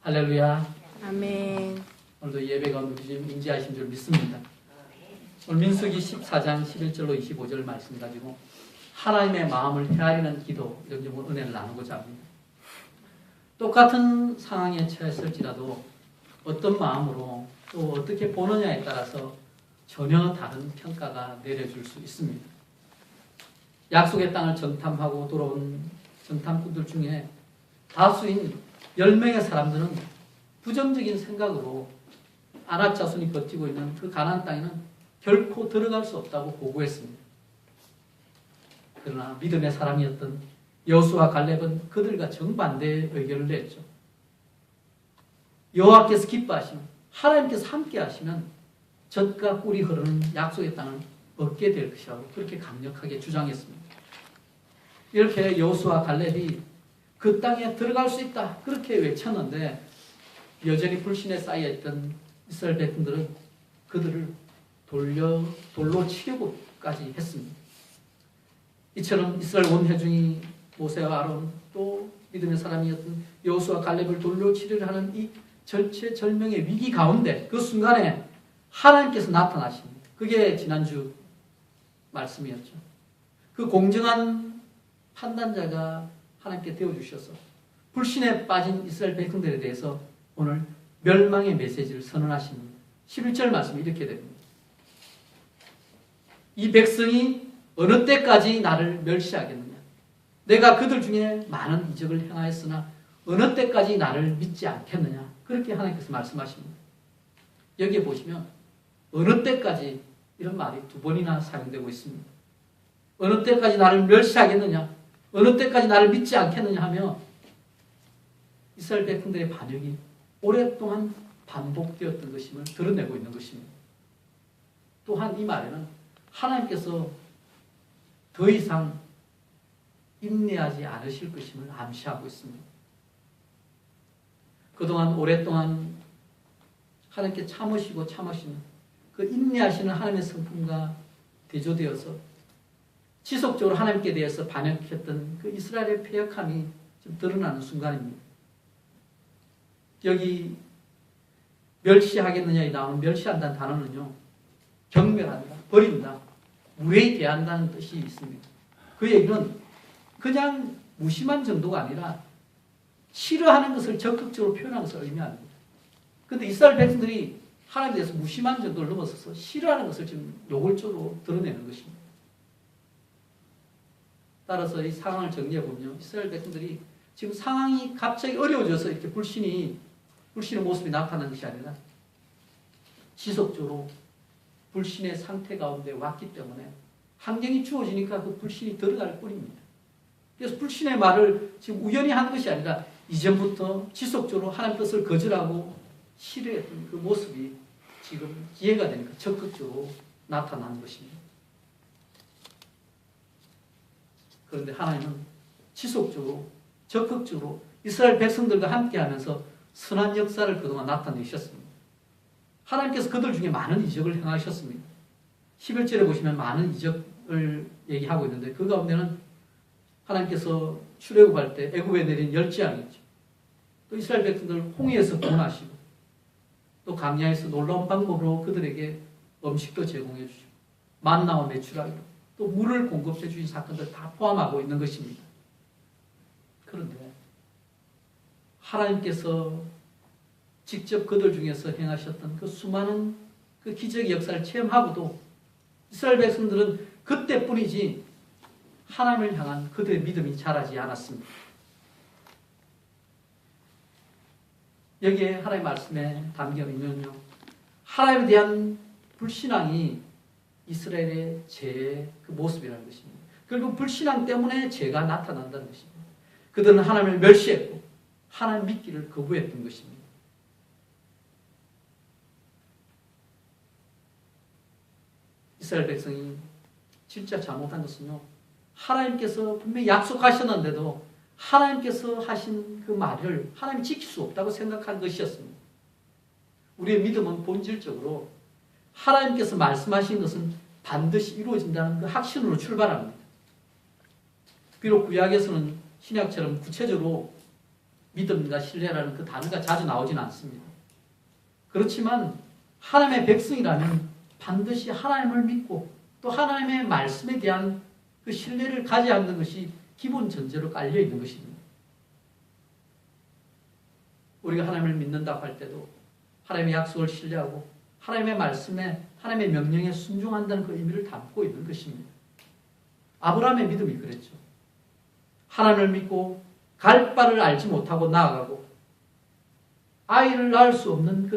할렐루야. 아멘. 오늘도 예배가 누구좀 인지하신 줄 믿습니다. 오늘 민수기 14장 11절로 25절 말씀 가지고 하나님의 마음을 헤아리는 기도 이런 은혜를 나누고자 합니다. 똑같은 상황에 처했을지라도 어떤 마음으로 또 어떻게 보느냐에 따라서 전혀 다른 평가가 내려질 수 있습니다. 약속의 땅을 정탐하고 돌아온 정탐꾼들 중에 다수인 10명의 사람들은 부정적인 생각으로 아낙 자손이 버티고 있는 그 가나안 땅에는 결코 들어갈 수 없다고 보고했습니다. 그러나 믿음의 사람이었던 여호수아 갈렙은 그들과 정반대의 의견을 냈죠. 여호와께서 기뻐하시면, 하나님께서 함께 하시면 젖과 꿀이 흐르는 약속의 땅을 얻게 될 것이라고 그렇게 강력하게 주장했습니다. 이렇게 여호수아 갈렙이 그 땅에 들어갈 수 있다 그렇게 외쳤는데 여전히 불신에 쌓여있던 이스라엘 백성들은 그들을 돌로 치려고까지 했습니다. 이처럼 이스라엘 온 회중이 모세와 아론 또 믿음의 사람이었던 여호수아 갈렙을 돌로 치려고 하는 이 절체절명의 위기 가운데 그 순간에 하나님께서 나타나십니다. 그게 지난주 말씀이었죠. 그 공정한 판단자가 하나님께 되어주셔서 불신에 빠진 이스라엘 백성들에 대해서 오늘 멸망의 메시지를 선언하십니다. 11절 말씀이 이렇게 됩니다. 이 백성이 어느 때까지 나를 멸시하겠느냐? 내가 그들 중에 많은 이적을 행하였으나 어느 때까지 나를 믿지 않겠느냐? 그렇게 하나님께서 말씀하십니다. 여기에 보시면 어느 때까지 이런 말이 두 번이나 사용되고 있습니다. 어느 때까지 나를 멸시하겠느냐? 어느 때까지 나를 믿지 않겠느냐 하며 이스라엘 백성들의 반역이 오랫동안 반복되었던 것임을 드러내고 있는 것입니다. 또한 이 말에는 하나님께서 더 이상 인내하지 않으실 것임을 암시하고 있습니다. 그동안 오랫동안 하나님께 참으시고 참으시는 그 인내하시는 하나님의 성품과 대조되어서 지속적으로 하나님께 대해서 반역했던 그 이스라엘의 패역함이 좀 드러나는 순간입니다. 여기 멸시하겠느냐에 나오는 멸시한다는 단어는요, 경멸한다, 버린다, 무례히 대한다는 뜻이 있습니다. 그 얘기는 그냥 무심한 정도가 아니라 싫어하는 것을 적극적으로 표현하는 것을 의미합니다. 그런데 이스라엘 백성들이 하나님에 대해서 무심한 정도를 넘어서서 싫어하는 것을 지금 노골적으로 드러내는 것입니다. 따라서 이 상황을 정리해보면 이스라엘 백성들이 지금 상황이 갑자기 어려워져서 이렇게 불신의 모습이 나타나는 것이 아니라 지속적으로 불신의 상태 가운데 왔기 때문에 환경이 주어지니까 그 불신이 들어갈 뿐입니다. 그래서 불신의 말을 지금 우연히 하는 것이 아니라 이전부터 지속적으로 하나님 뜻을 거절하고 싫어했던 그 모습이 지금 기회가 되니까 적극적으로 나타나는 것입니다. 그런데 하나님은 지속적으로 적극적으로 이스라엘 백성들과 함께하면서 선한 역사를 그동안 나타내셨습니다. 하나님께서 그들 중에 많은 이적을 행하셨습니다. 11절에 보시면 많은 이적을 얘기하고 있는데 그 가운데는 하나님께서 출애굽할 때 애굽에 내린 열지양이죠. 또 이스라엘 백성들 홍해에서 구원하시고 또 광야에서 놀라운 방법으로 그들에게 음식도 제공해 주시고 만나와 메추라기로 또 물을 공급해 주신 사건들 다 포함하고 있는 것입니다. 그런데 하나님께서 직접 그들 중에서 행하셨던 그 수많은 그 기적의 역사를 체험하고도 이스라엘 백성들은 그때뿐이지 하나님을 향한 그들의 믿음이 자라지 않았습니다. 여기에 하나님의 말씀에 담겨 있는요, 하나님에 대한 불신앙이 이스라엘의 죄의 그 모습이라는 것입니다. 결국 불신앙 때문에 죄가 나타난다는 것입니다. 그들은 하나님을 멸시했고 하나님 믿기를 거부했던 것입니다. 이스라엘 백성이 진짜 잘못한 것은요, 하나님께서 분명히 약속하셨는데도 하나님께서 하신 그 말을 하나님이 지킬 수 없다고 생각한 것이었습니다. 우리의 믿음은 본질적으로 하나님께서 말씀하신 것은 반드시 이루어진다는 그 확신으로 출발합니다. 비록 구약에서는 신약처럼 구체적으로 믿음과 신뢰라는 그 단어가 자주 나오지는 않습니다. 그렇지만 하나님의 백성이라면 반드시 하나님을 믿고 또 하나님의 말씀에 대한 그 신뢰를 가져야 하는 것이 기본 전제로 깔려 있는 것입니다. 우리가 하나님을 믿는다고 할 때도 하나님의 약속을 신뢰하고 하나님의 말씀에 하나님의 명령에 순종한다는 그 의미를 담고 있는 것입니다. 아브라함의 믿음이 그랬죠. 하나님을 믿고 갈 바를 알지 못하고 나아가고 아이를 낳을 수 없는 그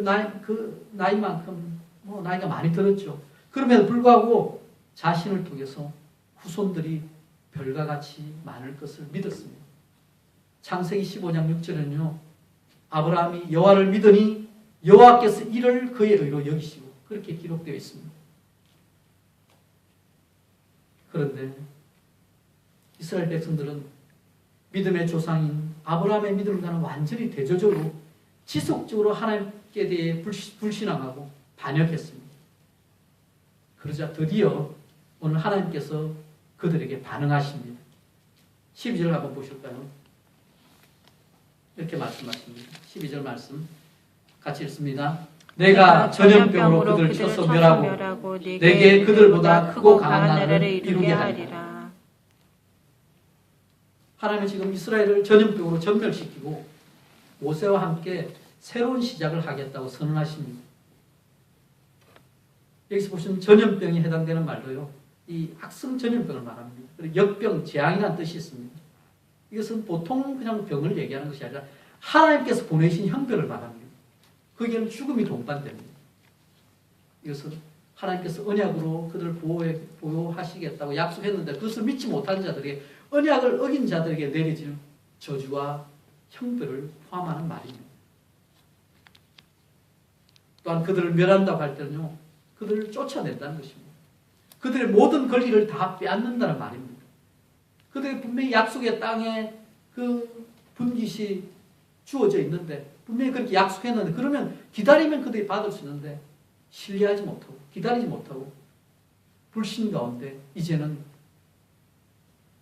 나이만큼 나이가 많이 들었죠. 그럼에도 불구하고 자신을 통해서 후손들이 별과 같이 많을 것을 믿었습니다. 창세기 15장 6절에는요. 아브라함이 여호와를 믿으니 여호와께서 이를 그의 의로 여기시고 그렇게 기록되어 있습니다. 그런데 이스라엘 백성들은 믿음의 조상인 아브라함의 믿음과는 완전히 대조적으로 지속적으로 하나님께 대해 불신앙하고 반역했습니다. 그러자 드디어 오늘 하나님께서 그들에게 반응하십니다. 12절 한번 보실까요? 이렇게 말씀하십니다. 12절 말씀 같이 읽습니다. 내가 전염병으로 그들을 쳐서 멸하고 내게 그들보다 크고 강한 나라를 이루게 하리라. 하나님은 지금 이스라엘을 전염병으로 전멸시키고 모세와 함께 새로운 시작을 하겠다고 선언하십니다. 여기서 보시면 전염병이 해당되는 말도요. 이 악성 전염병을 말합니다. 그리고 역병, 재앙이라는 뜻이 있습니다. 이것은 보통 그냥 병을 얘기하는 것이 아니라 하나님께서 보내신 형벌을 말합니다. 거기에는 죽음이 동반됩니다. 이것은 하나님께서 언약으로 그들을 보호하시겠다고 약속했는데 그것을 믿지 못한 자들에게 언약을 어긴 자들에게 내려질 저주와 형벌을 포함하는 말입니다. 또한 그들을 멸한다고 할 때는요. 그들을 쫓아낸다는 것입니다. 그들의 모든 권리를 다 빼앗는다는 말입니다. 그들이 분명히 약속의 땅에 그 분깃이 주어져 있는데 분명히 그렇게 약속했는데 그러면 기다리면 그들이 받을 수 있는데 신뢰하지 못하고 기다리지 못하고 불신 가운데 이제는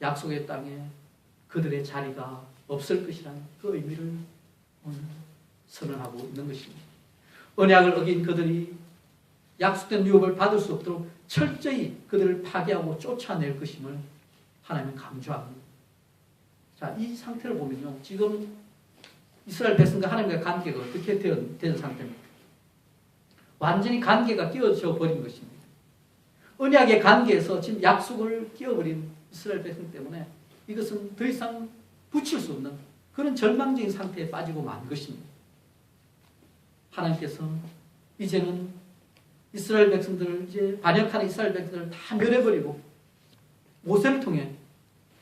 약속의 땅에 그들의 자리가 없을 것이라는 그 의미를 오늘 선언하고 있는 것입니다. 언약을 어긴 그들이 약속된 유업을 받을 수 없도록 철저히 그들을 파괴하고 쫓아낼 것임을 하나님은 강조합니다. 자, 이 상태를 보면요. 지금 이스라엘 백성과 하나님과의 관계가 어떻게 된 상태입니까? 완전히 관계가 끼어져 버린 것입니다. 언약의 관계에서 지금 약속을 끼어버린 이스라엘 백성 때문에 이것은 더 이상 붙일 수 없는 그런 절망적인 상태에 빠지고 만 것입니다. 하나님께서 이제는 이스라엘 백성들을 이제 반역하는 이스라엘 백성들을 다 멸해버리고 모세를 통해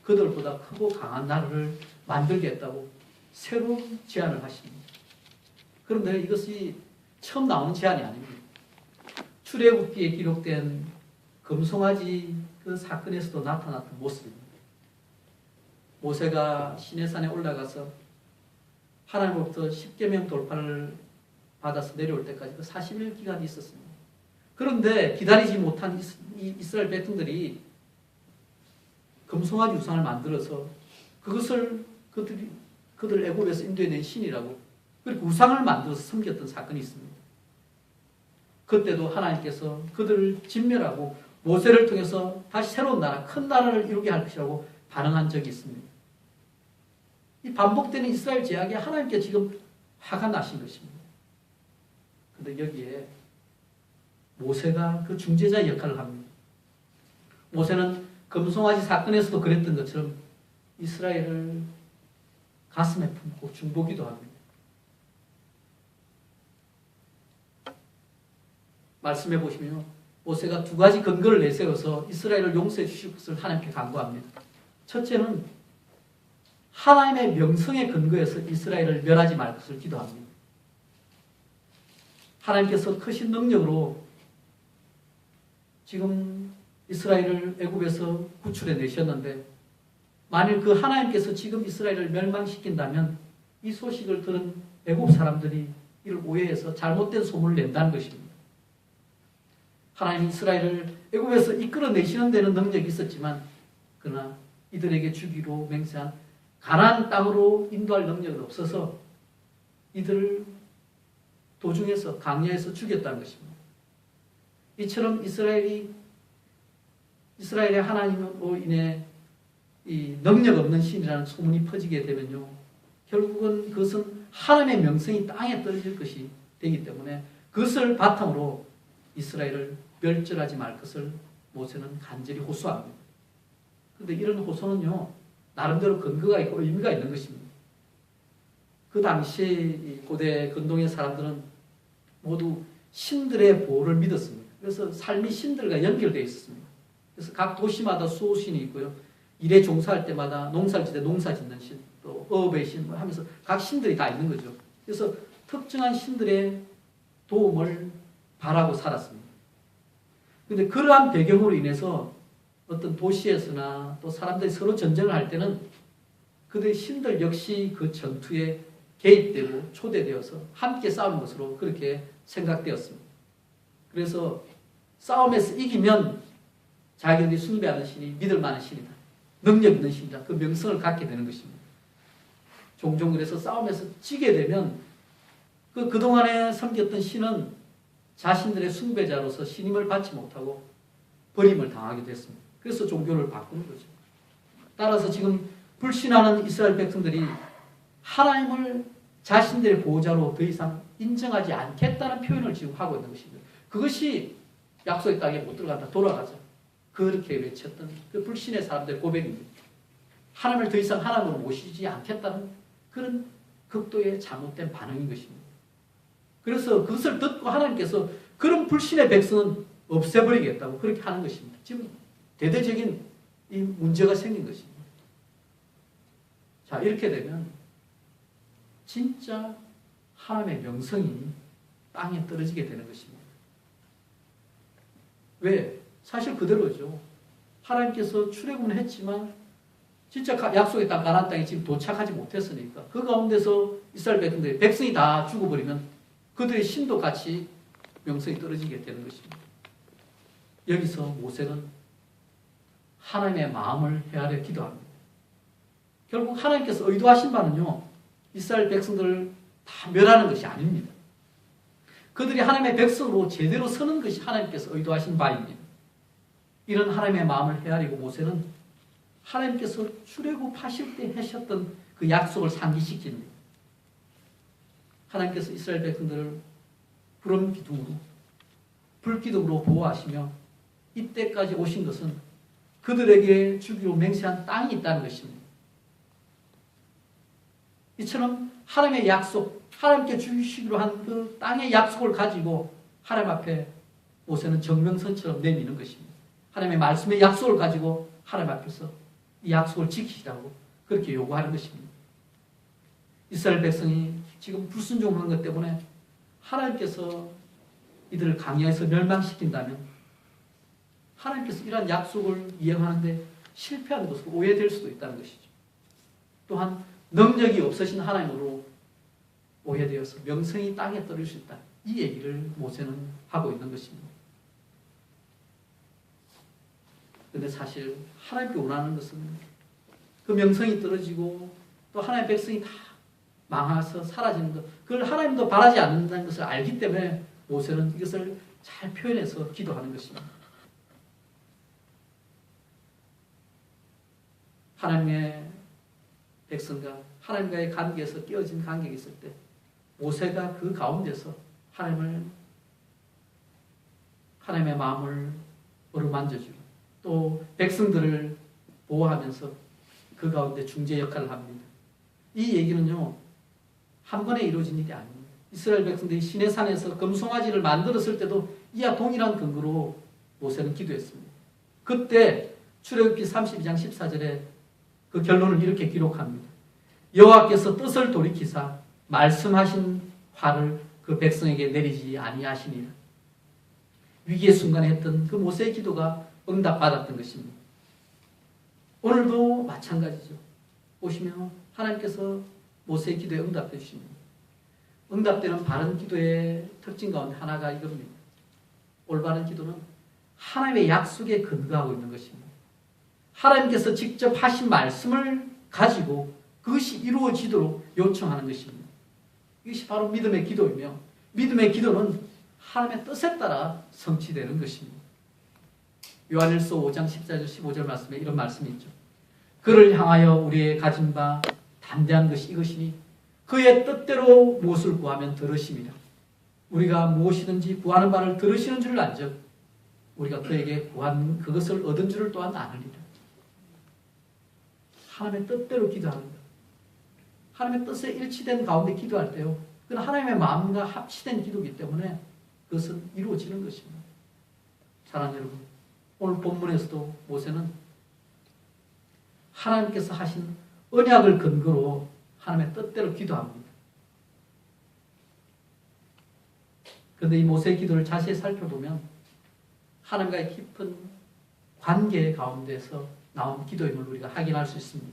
그들보다 크고 강한 나라를 만들겠다고 새로운 제안을 하십니다. 그런데 이것이 처음 나오는 제안이 아닙니다. 출애굽기에 기록된 금송아지 그 사건에서도 나타났던 모습입니다. 모세가 시내산에 올라가서 하나님으로부터 십계명 돌파를 받아서 내려올 때까지 그 40일 기간이 있었습니다. 그런데 기다리지 못한 이스라엘 백성들이 금송아지 우상을 만들어서 그것을 그들 애굽에서 인도해낸 신이라고 그리고 우상을 만들어서 섬겼던 사건이 있습니다. 그때도 하나님께서 그들을 진멸하고 모세를 통해서 다시 새로운 나라, 큰 나라를 이루게 할 것이라고 반응한 적이 있습니다. 이 반복되는 이스라엘 제약에 하나님께 지금 화가 나신 것입니다. 그런데 여기에 모세가 그 중재자 역할을 합니다. 모세는 금송아지 사건에서도 그랬던 것처럼 이스라엘을 가슴에 품고 중보기도 합니다. 말씀해 보시면 모세가 두 가지 근거를 내세워서 이스라엘을 용서해 주실 것을 하나님께 간구합니다. 첫째는 하나님의 명성에 근거해서 이스라엘을 멸하지 말 것을 기도합니다. 하나님께서 크신 능력으로 지금 이스라엘을 애굽에서 구출해 내셨는데 만일 그 하나님께서 지금 이스라엘을 멸망시킨다면 이 소식을 들은 애굽 사람들이 이를 오해해서 잘못된 소문을 낸다는 것입니다. 하나님 이스라엘을 애굽에서 이끌어내시는 데는 능력이 있었지만 그러나 이들에게 주기로 맹세한 가나안 땅으로 인도할 능력은 없어서 이들을 도중에서 강야에서 죽였다는 것입니다. 이처럼 이스라엘의 하나님으로 인해 이 능력 없는 신이라는 소문이 퍼지게 되면요, 결국은 그것은 하나님의 명성이 땅에 떨어질 것이 되기 때문에 그것을 바탕으로 이스라엘을 멸절하지 말 것을 모세는 간절히 호소합니다. 그런데 이런 호소는요, 나름대로 근거가 있고 의미가 있는 것입니다. 그 당시 고대 근동의 사람들은 모두 신들의 보호를 믿었습니다. 그래서 삶이 신들과 연결되어 있었습니다. 그래서 각 도시마다 수호신이 있고요. 일에 종사할 때마다 농사를 짓때 농사 짓는 신, 또 어업의 신 하면서 각 신들이 다 있는 거죠. 그래서 특정한 신들의 도움을 바라고 살았습니다. 그런데 그러한 배경으로 인해서 어떤 도시에서나 또 사람들이 서로 전쟁을 할 때는 그들의 신들 역시 그 전투에 개입되고 초대되어서 함께 싸우는 것으로 그렇게 생각되었습니다. 그래서 싸움에서 이기면 자기들이 숭배하는 신이 믿을 만한 신이다, 능력 있는 신이다, 그 명성을 갖게 되는 것입니다. 종종 그래서 싸움에서 지게 되면 그동안에 섬겼던 신은 자신들의 숭배자로서 신임을 받지 못하고 버림을 당하게 됐습니다. 그래서 종교를 바꾸는 거죠. 따라서 지금 불신하는 이스라엘 백성들이 하나님을 자신들의 보호자로 더 이상 인정하지 않겠다는 표현을 지금 하고 있는 것입니다. 그것이 약속의 땅에 못 들어간다, 돌아가자, 그렇게 외쳤던 그 불신의 사람들의 고백입니다. 하나님을 더 이상 하나님으로 모시지 않겠다는 그런 극도의 잘못된 반응인 것입니다. 그래서 그것을 듣고 하나님께서 그런 불신의 백성은 없애버리겠다고 그렇게 하는 것입니다. 지금 대대적인 이 문제가 생긴 것입니다. 자, 이렇게 되면 진짜 하나님의 명성이 땅에 떨어지게 되는 것입니다. 왜? 사실 그대로죠. 하나님께서 출애굽은 했지만 진짜 약속의 땅 가나안 땅에 지금 도착하지 못했으니까 그 가운데서 이스라엘 백성이 다 죽어버리면 그들의 신도 같이 명성이 떨어지게 되는 것입니다. 여기서 모세는 하나님의 마음을 헤아려 기도합니다. 결국 하나님께서 의도하신 바는요, 이스라엘 백성들을 다 멸하는 것이 아닙니다. 그들이 하나님의 백성으로 제대로 서는 것이 하나님께서 의도하신 바입니다. 이런 하나님의 마음을 헤아리고 모세는 하나님께서 출애굽하실 때 하셨던 그 약속을 상기시킵니다. 하나님께서 이스라엘 백성들을 구름 기둥으로, 불기둥으로 보호하시며 이때까지 오신 것은 그들에게 주기로 맹세한 땅이 있다는 것입니다. 이처럼 하나님의 약속, 하나님께 주시기로 한 그 땅의 약속을 가지고 하나님 앞에 모세는 정명선처럼 내미는 것입니다. 하나님의 말씀의 약속을 가지고 하나님 앞에서 이 약속을 지키시라고 그렇게 요구하는 것입니다. 이스라엘 백성이 지금 불순종한 것 때문에 하나님께서 이들을 광야에서 멸망시킨다면 하나님께서 이러한 약속을 이행하는데 실패하는 것으로 오해될 수도 있다는 것이죠. 또한 능력이 없으신 하나님으로 오해되어서 명성이 땅에 떨어질 수 있다, 이 얘기를 모세는 하고 있는 것입니다. 그런데 사실 하나님께 원하는 것은 그 명성이 떨어지고 또 하나님의 백성이 다 망해서 사라지는 것, 그걸 하나님도 바라지 않는다는 것을 알기 때문에 모세는 이것을 잘 표현해서 기도하는 것입니다. 하나님의 백성과 하나님과의 관계에서 깨어진 관계가 있을 때 모세가 그 가운데서 하나님의 마음을 어루만져주고 또 백성들을 보호하면서 그 가운데 중재 역할을 합니다. 이 얘기는요, 한 번에 이루어진 일이 아닙니다. 이스라엘 백성들이 시내산에서 금송아지를 만들었을 때도 이와 동일한 근거로 모세는 기도했습니다. 그때 출애굽기 32장 14절에 그 결론을 이렇게 기록합니다. 여호와께서 뜻을 돌이키사 말씀하신 화를 그 백성에게 내리지 아니하시니라. 위기의 순간에 했던 그 모세의 기도가 응답받았던 것입니다. 오늘도 마찬가지죠. 보시면 하나님께서 모세의 기도에 응답해 주십니다. 응답되는 바른 기도의 특징 가운데 하나가 이겁니다. 올바른 기도는 하나님의 약속에 근거하고 있는 것입니다. 하나님께서 직접 하신 말씀을 가지고 그것이 이루어지도록 요청하는 것입니다. 이것이 바로 믿음의 기도이며 믿음의 기도는 하나님의 뜻에 따라 성취되는 것입니다. 요한일서 5장 14절 15절 말씀에 이런 말씀이 있죠. 그를 향하여 우리의 가진 바 담대한 것이 이것이니 그의 뜻대로 무엇을 구하면 들으심이라. 우리가 무엇이든지 구하는 바를 들으시는 줄을 안즉 우리가 그에게 구한 그것을 얻은 줄을 또한 아느니라. 하나님의 뜻대로 기도하는 것. 하나님의 뜻에 일치된 가운데 기도할 때요. 그건 하나님의 마음과 합치된 기도이기 때문에 그것은 이루어지는 것입니다. 사랑하는 여러분, 오늘 본문에서도 모세는 하나님께서 하신 언약을 근거로 하나님의 뜻대로 기도합니다. 그런데 이 모세의 기도를 자세히 살펴보면 하나님과의 깊은 관계 가운데서 나온 기도임을 우리가 확인할 수 있습니다.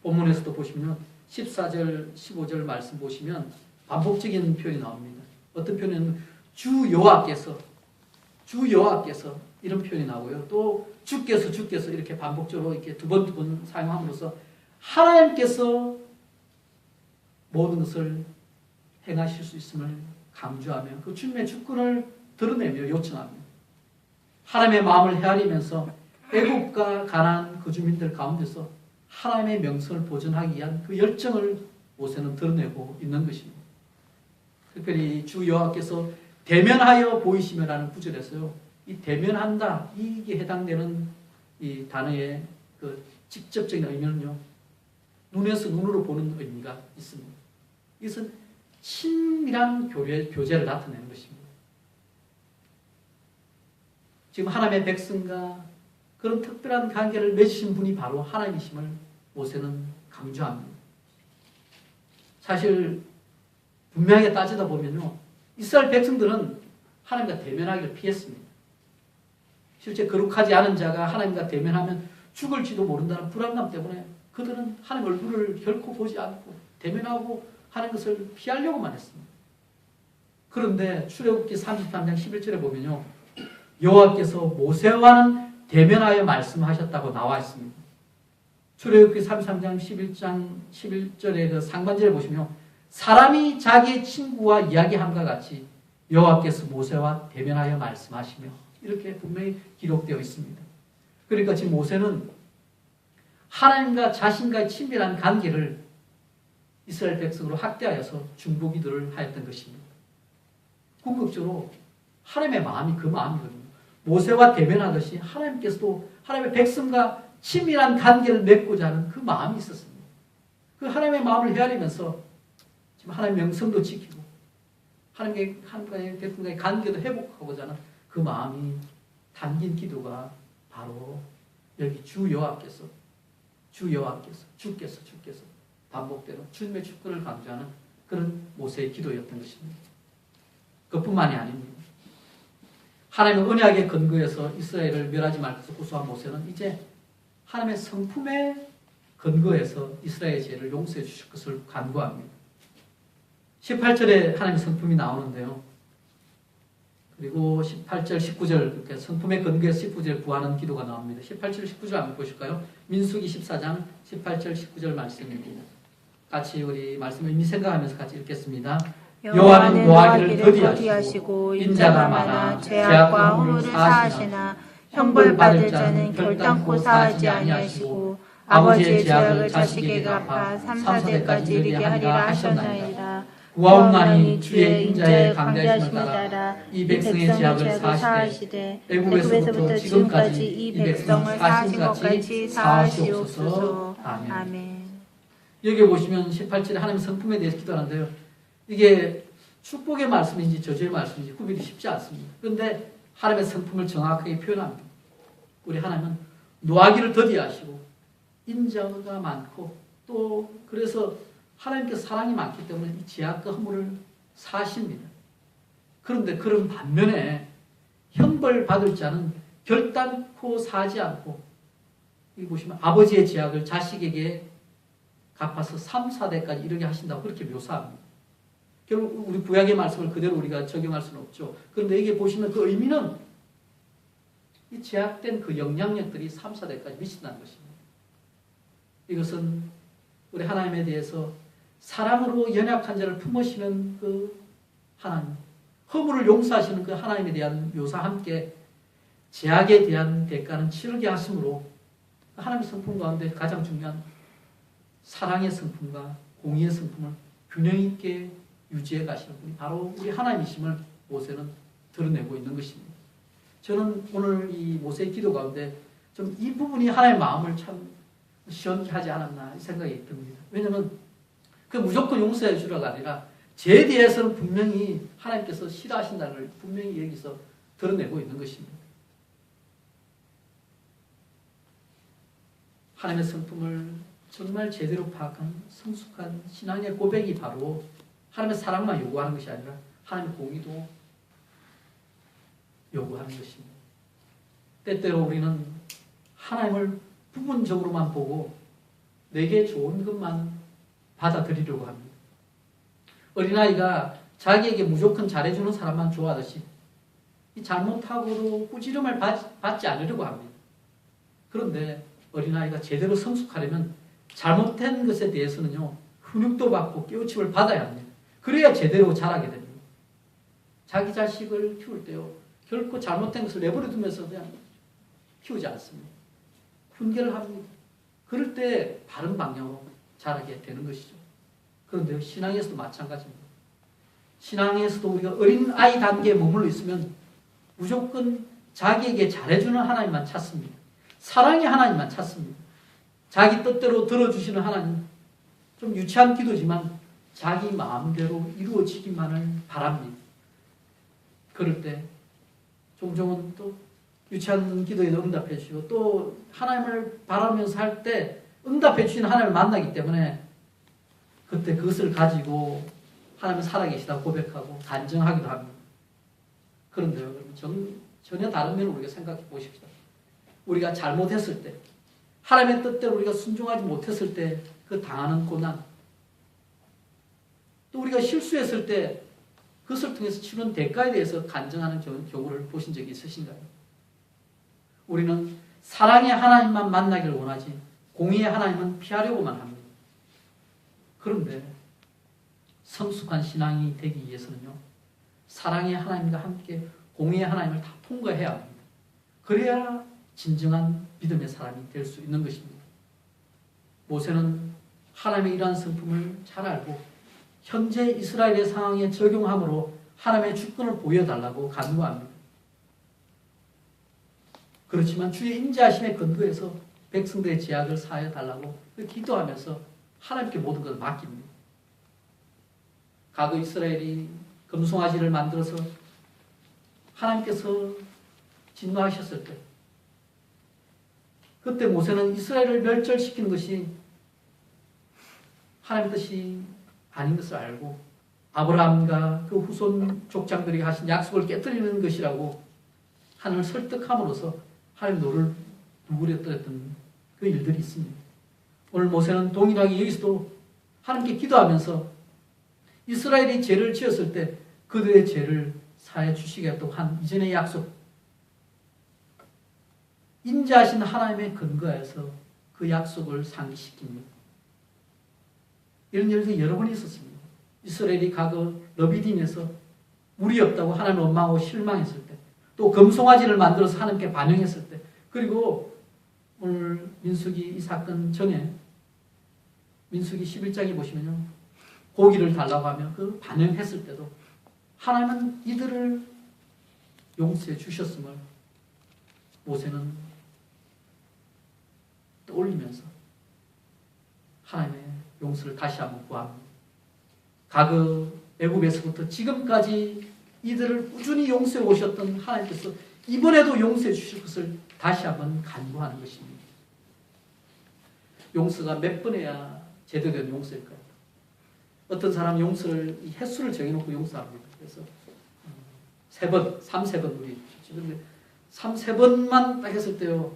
본문에서도 보시면 14절, 15절 말씀 보시면 반복적인 표현이 나옵니다. 어떤 표현은 주 여호와께서 이런 표현이 나오고요. 또 주께서 이렇게 반복적으로 이렇게 두 번 사용함으로써 하나님께서 모든 것을 행하실 수 있음을 강조하며 그 주님의 주권을 드러내며 요청합니다. 하나님의 마음을 헤아리면서 애국과 가나안 그 주민들 가운데서 하나님의 명성을 보존하기 위한 그 열정을 모세는 드러내고 있는 것입니다. 특별히 주 여호와께서 대면하여 보이시며라는 구절에서요. 이 대면한다 이게 해당되는 이 단어의 그 직접적인 의미는요. 눈에서 눈으로 보는 의미가 있습니다. 이것은 친밀한 교제를 나타내는 것입니다. 지금 하나님의 백성과 그런 특별한 관계를 맺으신 분이 바로 하나님이심을 모세는 강조합니다. 사실 분명하게 따지다 보면요. 이스라엘 백성들은 하나님과 대면하기를 피했습니다. 실제 거룩하지 않은 자가 하나님과 대면하면 죽을지도 모른다는 불안감 때문에 그들은 하나님 얼굴을 결코 보지 않고 대면하고 하는 것을 피하려고만 했습니다. 그런데 출애굽기 33장 11절에 보면요. 여호와께서 모세와는 대면하여 말씀하셨다고 나와 있습니다. 출애굽기 33장 11절의 그 상반절에 보시면 사람이 자기의 친구와 이야기함과 같이 여호와께서 모세와 대면하여 말씀하시며 이렇게 분명히 기록되어 있습니다. 그러니까 지금 모세는 하나님과 자신과의 친밀한 관계를 이스라엘 백성으로 확대하여서 중보기도를 하였던 것입니다. 궁극적으로 하나님의 마음이 그 마음이거든요. 모세와 대면하듯이 하나님께서도 하나님의 백성과 친밀한 관계를 맺고자 하는 그 마음이 있었습니다. 그 하나님의 마음을 헤아리면서 지금 하나님의 명성도 지키고 하나님과의 백성과의 관계도 회복하고자 하는 그 마음이 담긴 기도가 바로 여기 주 여호와께서 주께서 반복되는 주님의 주권을 강조하는 그런 모세의 기도였던 것입니다. 그뿐만이 아닙니다. 하나님의 언약의 근거에서 이스라엘을 멸하지 말 것을 호소한 모세는 이제 하나님의 성품의 근거에서 이스라엘의 죄를 용서해 주실 것을 간구합니다. 18절에 하나님의 성품이 나오는데요. 그리고 18절, 19절 이렇게 성품의 근거에서 19절 구하는 기도가 나옵니다. 18절, 19절 한번 보실까요? 민수기 14장 18절, 19절 말씀입니다. 같이 우리 말씀을 이미 생각하면서 같이 읽겠습니다. 여호와는 노하기를 더디하시고 인자가 많아 죄악과 허물을 사하시나 형벌받을 자는 결단코 사하지 아니하시고 아버지의 죄악을 자식에게 갚아 3,4대까지 이르게 하리라 하셨나이다. 구하옵나니 주의 인자의 강대하심을 따라 이 백성의 죄악을 사하시되 애굽에서부터 지금까지 이 백성을 사하신 것 같이 사하시옵소서. 아멘. 여기 보시면 18절에 하나님의 성품에 대해서 기도하는데요. 이게 축복의 말씀인지 저주의 말씀인지 구별이 쉽지 않습니다. 그런데 하나님의 성품을 정확하게 표현합니다. 우리 하나님은 노하기를 더디하시고 인자가 많고 또 그래서 하나님께서 사랑이 많기 때문에 이 죄악과 허물을 사하십니다. 그런데 그런 반면에 형벌 받을 자는 결단코 사지 않고 여기 보시면 아버지의 죄악을 자식에게 갚아서 3, 4대까지 이르게 하신다고 그렇게 묘사합니다. 결국 우리 구약의 말씀을 그대로 우리가 적용할 수는 없죠. 그런데 여기 보시면 그 의미는 이 제약된 그 영향력들이 3, 4대까지 미친다는 것입니다. 이것은 우리 하나님에 대해서 사랑으로 연약한 자를 품으시는 그 하나님, 허물을 용서하시는 그 하나님에 대한 묘사와 함께 죄악에 대한 대가는 치르게 하심으로 하나님의 성품 가운데 가장 중요한 사랑의 성품과 공의의 성품을 균형 있게 유지해 가시는 분이 바로 우리 하나님이심을 모세는 드러내고 있는 것입니다. 저는 오늘 이 모세의 기도 가운데 좀 이 부분이 하나님의 마음을 참 시원케 하지 않았나 생각이 듭니다. 왜냐하면 그 무조건 용서해 주라가 아니라 죄에 대해서는 분명히 하나님께서 싫어하신다는 걸 분명히 여기서 드러내고 있는 것입니다. 하나님의 성품을 정말 제대로 파악한 성숙한 신앙의 고백이 바로 하나님의 사랑만 요구하는 것이 아니라 하나님의 공의도 요구하는 것입니다. 때때로 우리는 하나님을 부분적으로만 보고 내게 좋은 것만 받아들이려고 합니다. 어린아이가 자기에게 무조건 잘해주는 사람만 좋아하듯이 잘못하고도 꾸지람을 받지 않으려고 합니다. 그런데 어린아이가 제대로 성숙하려면 잘못된 것에 대해서는요, 훈육도 받고 깨우침을 받아야 합니다. 그래야 제대로 자라게 됩니다. 자기 자식을 키울 때요, 결코 잘못된 것을 내버려 두면서 그냥 키우지 않습니다. 훈계를 합니다. 그럴 때 바른 방향으로 자라게 되는 것이죠. 그런데 신앙에서도 마찬가지입니다. 신앙에서도 우리가 어린아이 단계에 머물러 있으면 무조건 자기에게 잘해주는 하나님만 찾습니다. 사랑의 하나님만 찾습니다. 자기 뜻대로 들어주시는 하나님, 좀 유치한 기도지만 자기 마음대로 이루어지기만을 바랍니다. 그럴 때 종종은 또 유치한 기도에도 응답해 주시고 또 하나님을 바라면서 할 때 응답해 주시는 하나님을 만나기 때문에 그때 그것을 가지고 하나님은 살아계시다고 고백하고 간증하기도 합니다. 그런데요, 전혀 다른 면을 우리가 생각해 보십시오. 우리가 잘못했을 때, 하나님의 뜻대로 우리가 순종하지 못했을 때 그 당하는 고난, 또 우리가 실수했을 때 그것을 통해서 치른 대가에 대해서 간증하는 경우를 보신 적이 있으신가요? 우리는 사랑의 하나님만 만나기를 원하지 공의의 하나님은 피하려고만 합니다. 그런데 성숙한 신앙이 되기 위해서는요, 사랑의 하나님과 함께 공의의 하나님을 다 통과해야 합니다. 그래야 진정한 믿음의 사람이 될 수 있는 것입니다. 모세는 하나님의 이러한 성품을 잘 알고 현재 이스라엘의 상황에 적용함으로 하나님의 주권을 보여달라고 간구합니다. 그렇지만 주의 인자하심에 근거해서 백성들의 죄악을 사하여 달라고 기도하면서 하나님께 모든 것을 맡깁니다. 과거 이스라엘이 금송아지를 만들어서 하나님께서 진노하셨을 때 그때 모세는 이스라엘을 멸절시키는 것이 하나님 뜻이 아닌 것을 알고 아브라함과 그 후손 족장들에게 하신 약속을 깨뜨리는 것이라고 하나님을 설득함으로써 하나님 노를 누그렸던 그 일들이 있습니다. 오늘 모세는 동일하게 여기서도 하나님께 기도하면서 이스라엘이 죄를 지었을 때 그들의 죄를 사해 주시겠다고 한 이전의 약속, 인자하신 하나님의 근거에서 그 약속을 상기시킵니다. 이런 일도 여러 번 있었습니다. 이스라엘이 과거 러비딤에서 물이 없다고 하나님을 원망하고 실망했을 때, 또 금송아지를 만들어서 하나님께 반영했을 때, 그리고 오늘 민수기 이 사건 전에 민수기 11장에 보시면요, 고기를 달라고 하면 그 반영했을 때도 하나님은 이들을 용서해 주셨음을 모세는 떠올리면서 하나님의 용서를 다시 한번 구합니다. 과거 애굽에서부터 지금까지 이들을 꾸준히 용서해 오셨던 하나님께서 이번에도 용서해 주실 것을 다시 한번 간구하는 것입니다. 용서가 몇 번 해야 제대로 된 용서일까요? 어떤 사람 용서를 횟수를 정해놓고 용서합니다. 그래서 3번, 3번 우리 그런데 3번만 딱 했을 때요,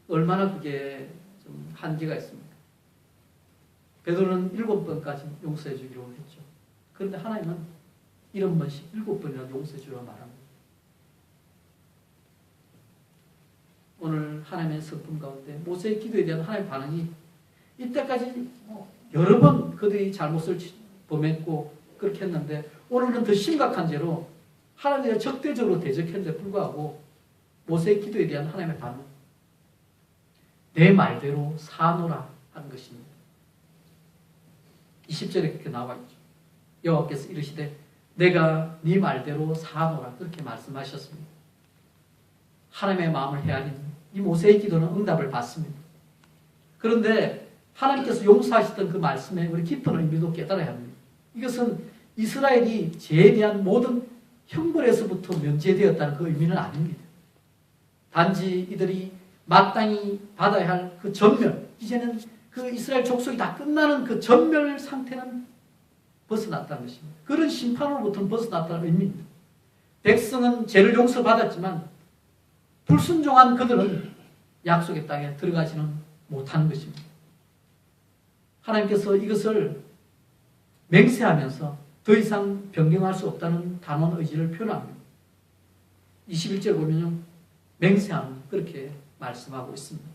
얼마나 그게 좀 한계가 있습니까? 베드로는 7번까지 용서해 주기로 했죠. 그런데 하나님은 7번씩 7번이나 용서해 주라고 말합니다. 오늘 하나님의 성품 가운데 모세의 기도에 대한 하나님의 반응이 이때까지 여러 번 그들이 잘못을 범했고 그렇게 했는데 오늘은 더 심각한 죄로 하나님의 적대적으로 대적했는데 불구하고 모세의 기도에 대한 하나님의 반응. 내 말대로 사노라 하는 것입니다. 20절에 그렇게 나와 있죠. 여호와께서 이르시되 내가 네 말대로 사노라 그렇게 말씀하셨습니다. 하나님의 마음을 헤아린 이 모세의 기도는 응답을 받습니다. 그런데 하나님께서 용서하셨던 그 말씀에 우리 깊은 의미도 깨달아야 합니다. 이것은 이스라엘이 죄에 대한 모든 형벌에서부터 면제되었다는 그 의미는 아닙니다. 단지 이들이 마땅히 받아야 할 그 전멸, 이제는 그 이스라엘 족속이 다 끝나는 그 전멸 상태는 벗어났다는 것입니다. 그런 심판으로부터는 벗어났다는 의미입니다. 백성은 죄를 용서받았지만 불순종한 그들은 약속의 땅에 들어가지는 못하는 것입니다. 하나님께서 이것을 맹세하면서 더 이상 변경할 수 없다는 단호한 의지를 표현합니다. 21절 보면요. 맹세하는 그렇게 말씀하고 있습니다.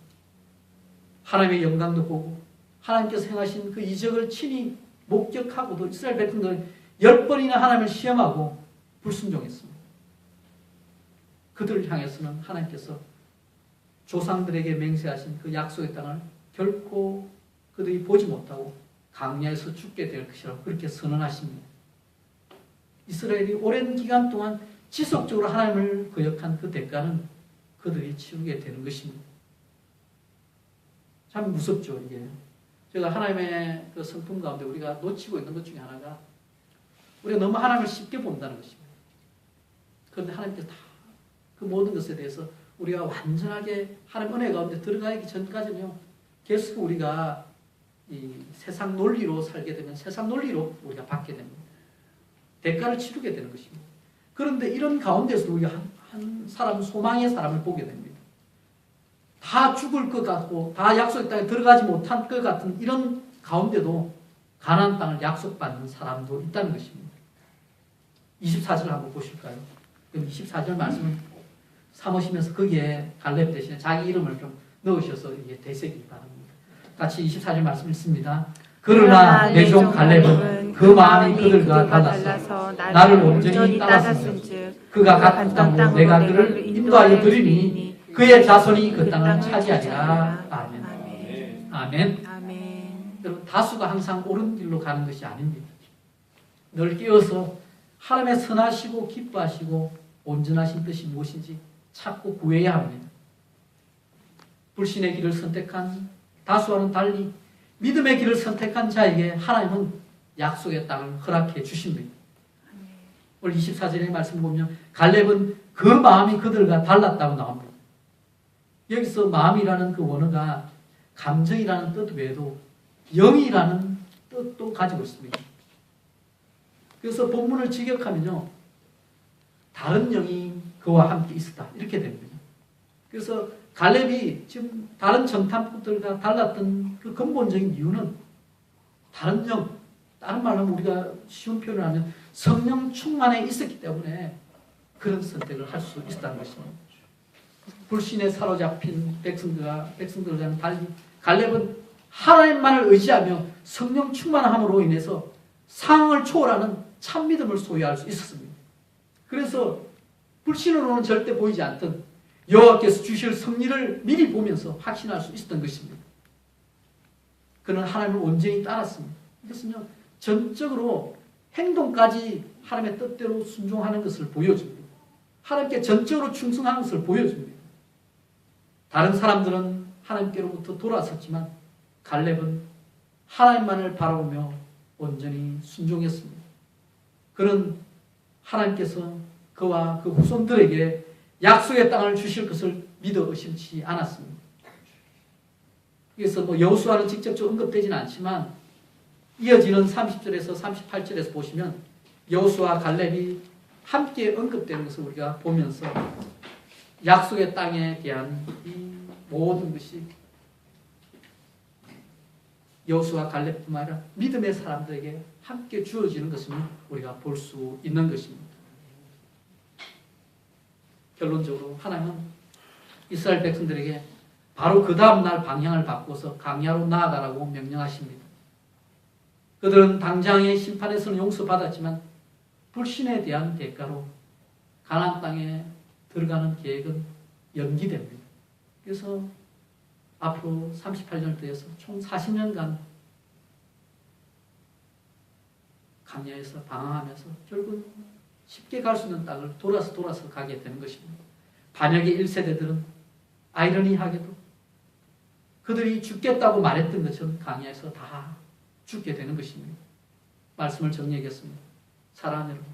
하나님의 영광도 보고 하나님께서 행하신 그 이적을 친히 목격하고도 이스라엘 백성들은 10번이나 하나님을 시험하고 불순종했습니다. 그들을 향해서는 하나님께서 조상들에게 맹세하신 그 약속의 땅을 결코 그들이 보지 못하고 광야에서 죽게 될 것이라고 그렇게 선언하십니다. 이스라엘이 오랜 기간 동안 지속적으로 하나님을 거역한 그 대가는 그들이 치르게 되는 것입니다. 참 무섭죠, 이게. 제가 하나님의 그 성품 가운데 우리가 놓치고 있는 것 중에 하나가 우리가 너무 하나님을 쉽게 본다는 것입니다. 그런데 하나님께서 다 그 모든 것에 대해서 우리가 완전하게 하나님 은혜 가운데 들어가기 전까지는요, 계속 우리가 이 세상 논리로 살게 되면 세상 논리로 우리가 받게 됩니다. 대가를 치르게 되는 것입니다. 그런데 이런 가운데서 우리가 한 사람, 소망의 사람을 보게 됩니다. 다 죽을 것 같고 다 약속의 땅에 들어가지 못한 것 같은 이런 가운데도 가나안 땅을 약속받는 사람도 있다는 것입니다. 24절 한번 보실까요? 24절 말씀은 삼으시면서 거기에 갈렙 대신에 자기 이름을 좀 넣으셔서 이게 되새기기 바랍니다. 같이 24절 말씀 읽습니다. 그러나 내 종 갈렙은 그 마음이 그들과 달라서 나를 온전히 따랐은즉 그가 같은 땅으로 내가 그를 인도하여 드리니 그의 자손이 그 땅을 차지하리라. 아멘. 아멘. 아멘. 아멘. 여러분, 다수가 항상 옳은 길로 가는 것이 아닙니다. 늘 깨어서 하나님의 선하시고 기뻐하시고 온전하신 뜻이 무엇인지 찾고 구해야 합니다. 불신의 길을 선택한 다수와는 달리 믿음의 길을 선택한 자에게 하나님은 약속의 땅을 허락해 주십니다. 오늘 24절의 말씀 보면 갈렙은 그 마음이 그들과 달랐다고 나옵니다. 여기서 마음이라는 그 원어가 감정이라는 뜻 외에도 영이라는 뜻도 가지고 있습니다. 그래서 본문을 직역하면요, 다른 영이 그와 함께 있었다 이렇게 됩니다. 그래서 갈렙이 지금 다른 정탐꾼들과 달랐던 그 근본적인 이유는 다른 영, 다른 말로 우리가 쉬운 표현을 하면 성령 충만에 있었기 때문에 그런 선택을 할 수 있었다는 것입니다. 불신에 사로잡힌 백성들과는 달리 갈렙은 하나님만을 의지하며 성령 충만함으로 인해서 상황을 초월하는 참 믿음을 소유할 수 있었습니다. 그래서 불신으로는 절대 보이지 않던 여호와께서 주실 승리를 미리 보면서 확신할 수 있었던 것입니다. 그는 하나님을 온전히 따랐습니다. 이것은요, 전적으로 행동까지 하나님의 뜻대로 순종하는 것을 보여줍니다. 하나님께 전적으로 충성하는 것을 보여줍니다. 다른 사람들은 하나님께로부터 돌아섰지만 갈렙은 하나님만을 바라보며 온전히 순종했습니다. 그는 하나님께서 그와 그 후손들에게 약속의 땅을 주실 것을 믿어 의심치 않았습니다. 그래서 여호수아는 직접적으로 언급되지는 않지만 이어지는 30절에서 38절에서 보시면 여호수아 갈렙이 함께 언급되는 것을 우리가 보면서 약속의 땅에 대한 이 모든 것이 여호수아 갈렙뿐만 아니라 믿음의 사람들에게 함께 주어지는 것을 우리가 볼 수 있는 것입니다. 결론적으로 하나님은 이스라엘 백성들에게 바로 그 다음 날 방향을 바꿔서 광야로 나아가라고 명령하십니다. 그들은 당장의 심판에서는 용서받았지만 불신에 대한 대가로 가나안 땅에 들어가는 계획은 연기됩니다. 그래서 앞으로 38년을 더해서 총 40년간 광야에서 방황하면서 결국은 쉽게 갈 수 있는 땅을 돌아서 가게 되는 것입니다. 반역의 1세대들은 아이러니하게도 그들이 죽겠다고 말했던 것처럼 광야에서 다 죽게 되는 것입니다. 말씀을 정리하겠습니다. 사랑하는 여러분,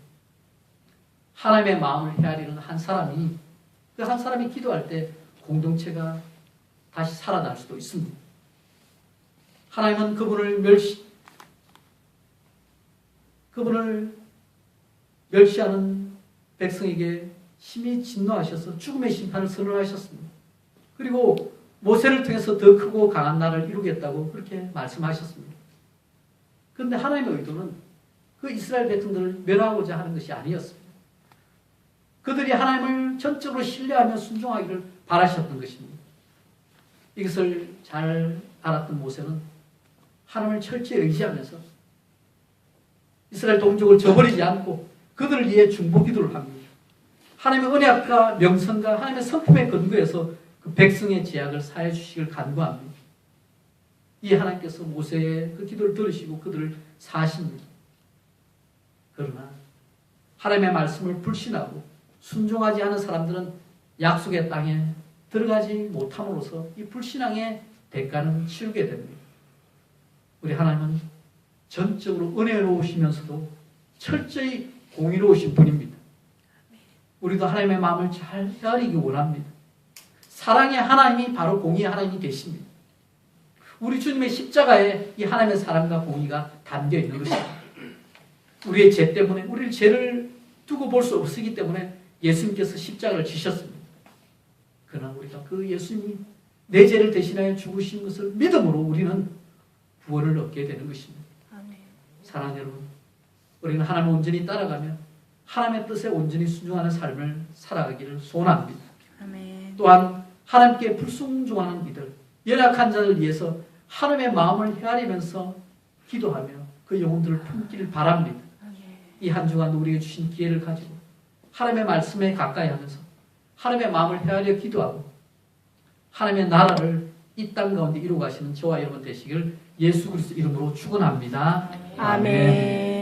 하나님의 마음을 헤아리는 한 사람이 그 한 사람이 기도할 때 공동체가 다시 살아날 수도 있습니다. 하나님은 그분을 멸시하는 백성에게 심히 진노하셔서 죽음의 심판을 선언하셨습니다. 그리고 모세를 통해서 더 크고 강한 나라를 이루겠다고 그렇게 말씀하셨습니다. 그런데 하나님의 의도는 그 이스라엘 백성들을 멸하고자 하는 것이 아니었습니다. 그들이 하나님을 전적으로 신뢰하며 순종하기를 바라셨던 것입니다. 이것을 잘 알았던 모세는 하나님을 철저히 의지하면서 이스라엘 동족을 저버리지 않고 그들을 위해 중보 기도를 합니다. 하나님의 언약과 명성과 하나님의 성품에 근거해서 그 백성의 죄악을 사해 주시길 간구합니다. 이 하나님께서 모세의 그 기도를 들으시고 그들을 사하십니다. 그러나 하나님의 말씀을 불신하고 순종하지 않은 사람들은 약속의 땅에 들어가지 못함으로써 이 불신앙의 대가는 치르게 됩니다. 우리 하나님은 전적으로 은혜로우시면서도 철저히 공의로우신 분입니다. 우리도 하나님의 마음을 잘 헤아리기 원합니다. 사랑의 하나님이 바로 공의의 하나님이 계십니다. 우리 주님의 십자가에 이 하나님의 사랑과 공의가 담겨 있는 것입니다. 우리의 죄 때문에 우리를 죄를 두고 볼 수 없기 때문에 예수님께서 십자가를 지셨습니다. 그러나 우리가 그 예수님이 내 죄를 대신하여 죽으신 것을 믿음으로 우리는 구원을 얻게 되는 것입니다. 아멘. 사랑하는 여러분, 우리는 하나님을 온전히 따라가며 하나님의 뜻에 온전히 순종하는 삶을 살아가기를 소원합니다. 아멘. 또한 하나님께 불순종하는 이들, 연약한 자를 위해서 하나님의 마음을 헤아리면서 기도하며 그 영혼들을 품기를 바랍니다. 이 한 주간 우리에게 주신 기회를 가지고 하나님의 말씀에 가까이 하면서 하나님의 마음을 헤아려 기도하고 하나님의 나라를 이 땅 가운데 이루어 가시는 저와 여러분 되시길 예수 그리스도 이름으로 축원합니다. 아멘.